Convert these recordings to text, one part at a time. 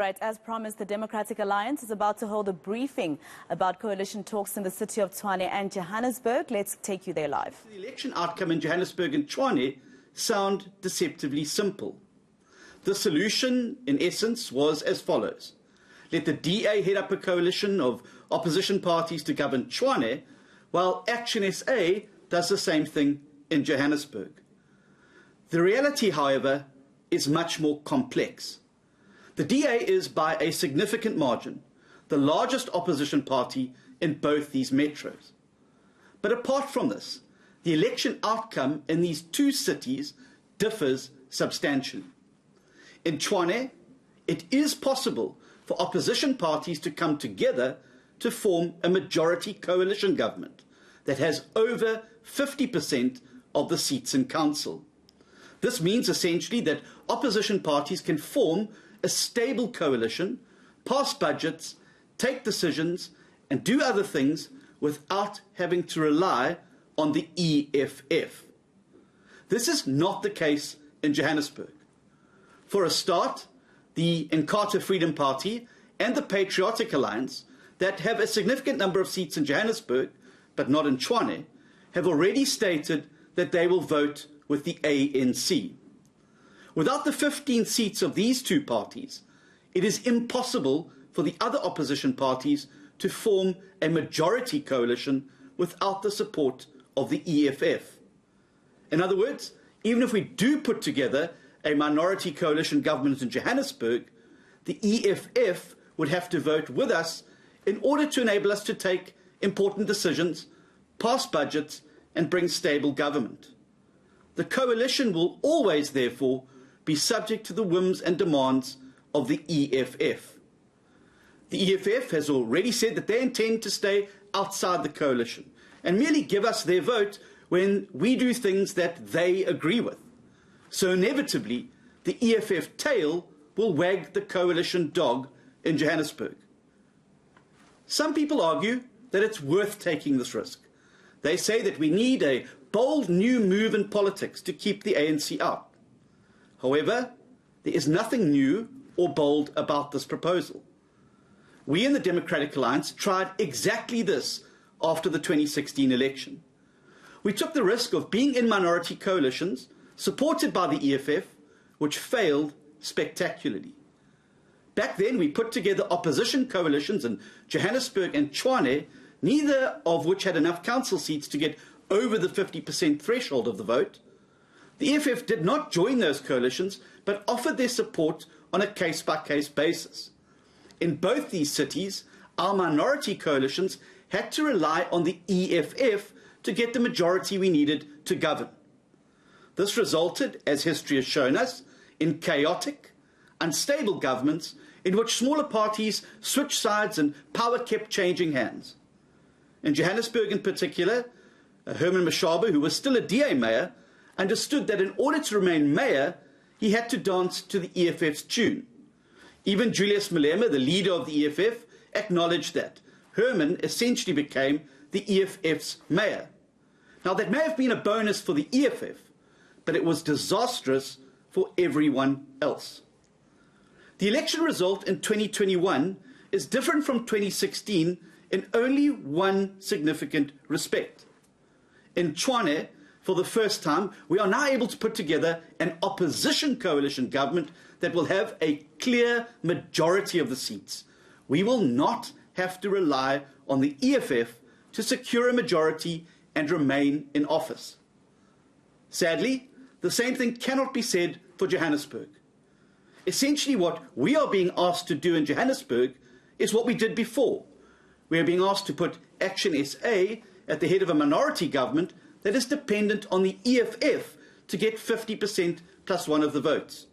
Right, as promised, the Democratic Alliance is about to hold a briefing about coalition talks in the city of Tshwane and Johannesburg. Let's take you there live. The election outcome in Johannesburg and Tshwane sound deceptively simple. The solution, in essence, was as follows. Let the DA head up a coalition of opposition parties to govern Tshwane, while Action SA does the same thing in Johannesburg. The reality, however, is much more complex. The DA is, by a significant margin, the largest opposition party in both these metros. But apart from this, the election outcome in these two cities differs substantially. In Tshwane, it is possible for opposition parties to come together to form a majority coalition government that has over 50% of the seats in council. This means essentially that opposition parties can form a stable coalition, pass budgets, take decisions, and do other things without having to rely on the EFF. This is not the case in Johannesburg. For a start, the Inkatha Freedom Party and the Patriotic Alliance, that have a significant number of seats in Johannesburg, but not in Tshwane, have already stated that they will vote with the ANC. Without the 15 seats of these two parties, it is impossible for the other opposition parties to form a majority coalition without the support of the EFF. In other words, even if we do put together a minority coalition government in Johannesburg, the EFF would have to vote with us in order to enable us to take important decisions, pass budgets, and bring stable government. The coalition will always, therefore, be subject to the whims and demands of the EFF. The EFF has already said that they intend to stay outside the coalition and merely give us their vote when we do things that they agree with. So inevitably, the EFF tail will wag the coalition dog in Johannesburg. Some people argue that it's worth taking this risk. They say that we need a bold new move in politics to keep the ANC out. However, there is nothing new or bold about this proposal. We in the Democratic Alliance tried exactly this after the 2016 election. We took the risk of being in minority coalitions supported by the EFF, which failed spectacularly. Back then, we put together opposition coalitions in Johannesburg and Tshwane, neither of which had enough council seats to get over the 50% threshold of the vote. The EFF did not join those coalitions, but offered their support on a case-by-case basis. In both these cities, our minority coalitions had to rely on the EFF to get the majority we needed to govern. This resulted, as history has shown us, in chaotic, unstable governments in which smaller parties switched sides and power kept changing hands. In Johannesburg in particular, Herman Mashaba, who was still a DA mayor, understood that in order to remain mayor, he had to dance to the EFF's tune. Even Julius Malema, the leader of the EFF, acknowledged that. Herman essentially became the EFF's mayor. Now, that may have been a bonus for the EFF, but it was disastrous for everyone else. The election result in 2021 is different from 2016 in only one significant respect. In Tshwane, for the first time, we are now able to put together an opposition coalition government that will have a clear majority of the seats. We will not have to rely on the EFF to secure a majority and remain in office. Sadly, the same thing cannot be said for Johannesburg. Essentially, what we are being asked to do in Johannesburg is what we did before. We are being asked to put Action SA at the head of a minority government that is dependent on the EFF to get 50% plus one of the votes.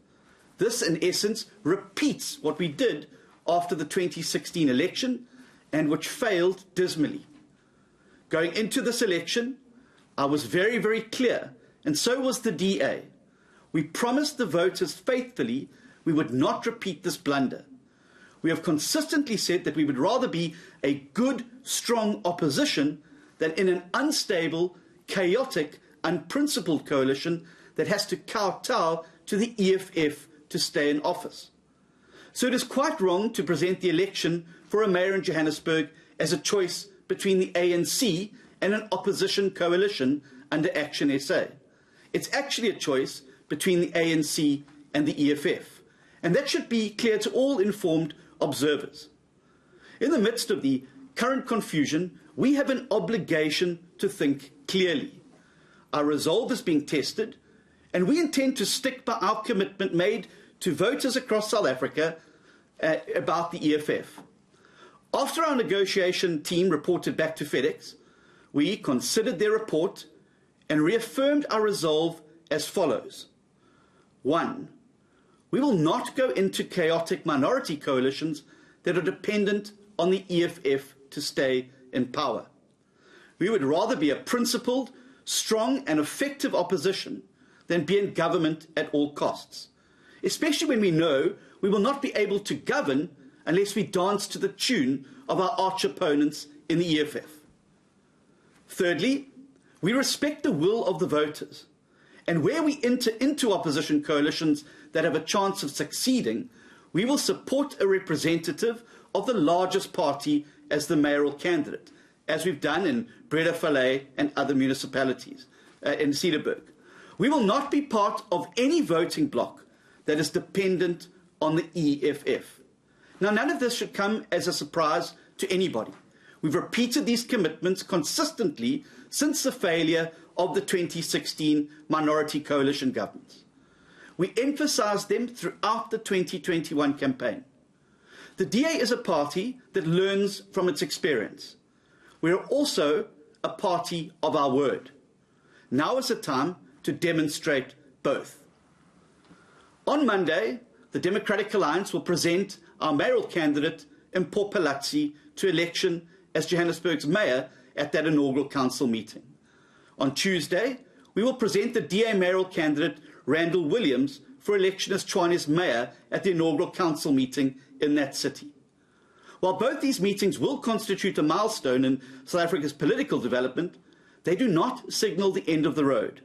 This, in essence, repeats what we did after the 2016 election and which failed dismally. Going into this election, I was very, very clear, and so was the DA. We promised the voters faithfully we would not repeat this blunder. We have consistently said that we would rather be a good, strong opposition than in an unstable, chaotic, unprincipled coalition that has to kowtow to the EFF to stay in office. So it is quite wrong to present the election for a mayor in Johannesburg as a choice between the ANC and an opposition coalition under Action SA. It's actually a choice between the ANC and the EFF, and that should be clear to all informed observers. In the midst of the current confusion, we have an obligation to think clearly. Our resolve is being tested, and we intend to stick by our commitment made to voters across South Africa about the EFF. After our negotiation team reported back to FedEx, we considered their report and reaffirmed our resolve as follows. 1. We will not go into chaotic minority coalitions that are dependent on the EFF to stay in power. We would rather be a principled, strong and effective opposition than be in government at all costs, especially when we know we will not be able to govern unless we dance to the tune of our arch opponents in the EFF. Thirdly, we respect the will of the voters, and where we enter into opposition coalitions that have a chance of succeeding, we will support a representative of the largest party as the mayoral candidate, as we've done in Breda Valley and other municipalities in Cedarburg. We will not be part of any voting bloc that is dependent on the EFF. Now, none of this should come as a surprise to anybody. We've repeated these commitments consistently since the failure of the 2016 minority coalition governments. We emphasised them throughout the 2021 campaign. The DA is a party that learns from its experience. We are also a party of our word. Now is the time to demonstrate both. On Monday, the Democratic Alliance will present our mayoral candidate, Mpho Phalatse, to election as Johannesburg's mayor at that inaugural council meeting. On Tuesday, we will present the DA mayoral candidate, Randall Williams, for election as Tshwane's mayor at the inaugural council meeting in that city. While both these meetings will constitute a milestone in South Africa's political development, they do not signal the end of the road.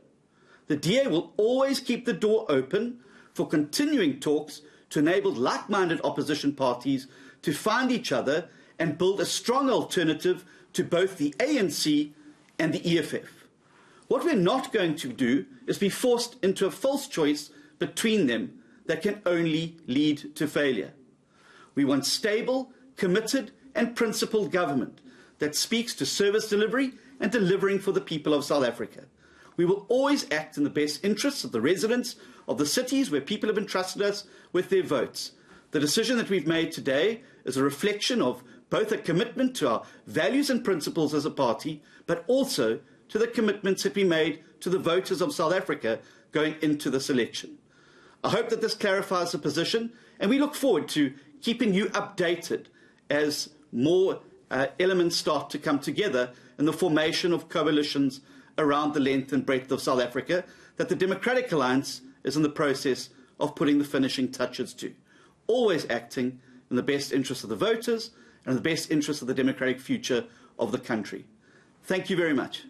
The DA will always keep the door open for continuing talks to enable like-minded opposition parties to find each other and build a strong alternative to both the ANC and the EFF. What we're not going to do is be forced into a false choice between them that can only lead to failure. We want stable, committed and principled government that speaks to service delivery and delivering for the people of South Africa. We will always act in the best interests of the residents of the cities where people have entrusted us with their votes. The decision that we've made today is a reflection of both a commitment to our values and principles as a party, but also to the commitments that we made to the voters of South Africa going into this election. I hope that this clarifies the position, and we look forward to keeping you updated as more elements start to come together in the formation of coalitions around the length and breadth of South Africa that the Democratic Alliance is in the process of putting the finishing touches to, always acting in the best interest of the voters and in the best interest of the democratic future of the country. Thank you very much.